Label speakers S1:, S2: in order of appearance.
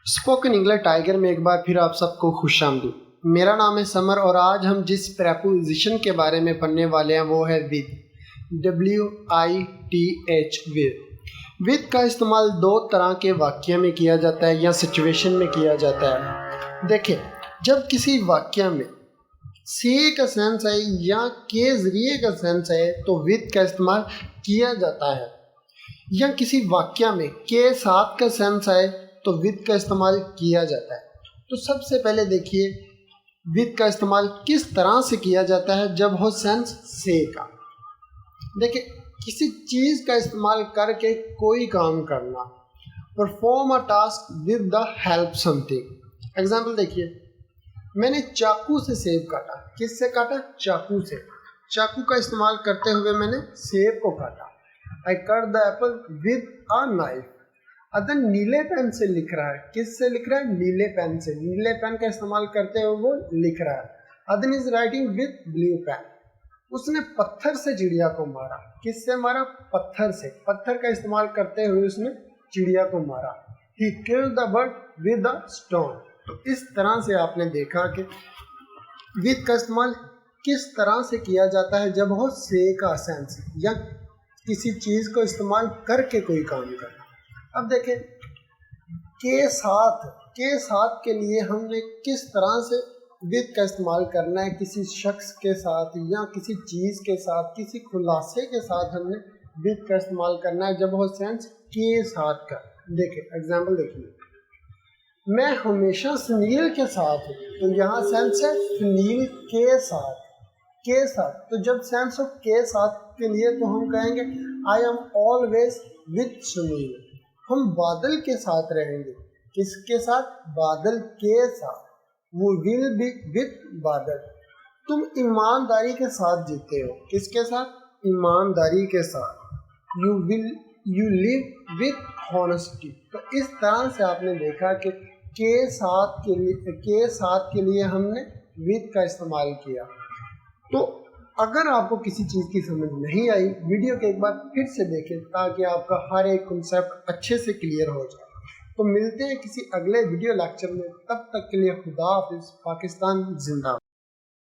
S1: Spoken English tiger में एक बार फिर आप सबको खुशामदीद। मेरा नाम है समर और आज हम जिस प्रेपोजिशन के बारे में पढ़ने वाले हैं वो है विद। WITH with. विद का इस्तेमाल दो तरह के वाक्य में किया जाता है या सिचुएशन में किया जाता है। देखिए, जब किसी वाक्य में से का सेंस है या के जरिए का सेंस है तो विद का इस्तेमाल किया जाता है, या किसी वाक्य में के साथ का सेंस है तो विद का इस्तेमाल किया जाता है। तो सबसे पहले देखिए विद का इस्तेमाल किस तरह से किया जाता है जब हो सेंस से का। देखिए, किसी चीज़ का इस्तेमाल करके कोई काम करना, perform a task with the help something. Example देखिए, मैंने चाकू से सेब काटा। किससे काटा? चाकू से। चाकू का इस्तेमाल करते हुए मैंने सेब को काटा। I cut the Apple with a knife. अदन नीले पेन से लिख रहा है। किससे लिख रहा है? नीले पेन से। नीले पेन का इस्तेमाल करते हुए वो लिख रहा है। Adan is writing with blue pen. उसने पत्थर से चिड़िया को मारा। किससे मारा? पत्थर से। पत्थर का इस्तेमाल करते हुए उसने चिड़िया को मारा। He killed the bird with a stone. तो इस तरह से आपने देखा कि विद का इस्तेमाल किस तरह से किया जाता है जब हो से का सेंस या किसी चीज़ को इस्तेमाल करके कोई काम करना। अब देखें, के साथ के लिए हमने किस तरह से विद का इस्तेमाल करना है। किसी शख्स के साथ या किसी चीज़ के साथ, किसी खुलासे के साथ हमने विद का इस्तेमाल करना है जब वो सेंस के साथ का। देखें एग्जाम्पल देखिए, मैं हमेशा सुनील के साथ हूँ। तो यहाँ सेंस है सुनील के साथ। के साथ, तो जब सेंस हो के साथ के लिए तो हम कहेंगे I am always with Sunil. हम बादल के साथ रहेंगे। किसके साथ? बादल के साथ। वो विल बी विद बादल। तुम ईमानदारी के साथ जीते हो। किसके साथ? ईमानदारी के साथ। You live with honesty. तो इस तरह से आपने देखा कि के साथ के लिए हमने विद का इस्तेमाल किया। तो अगर आपको किसी चीज़ की समझ नहीं आई, वीडियो के एक बार फिर से देखें ताकि आपका हर एक कॉन्सेप्ट अच्छे से क्लियर हो जाए। तो मिलते हैं किसी अगले वीडियो लेक्चर में। तब तक के लिए खुदा हाफिज़। पाकिस्तान जिंदाबाद।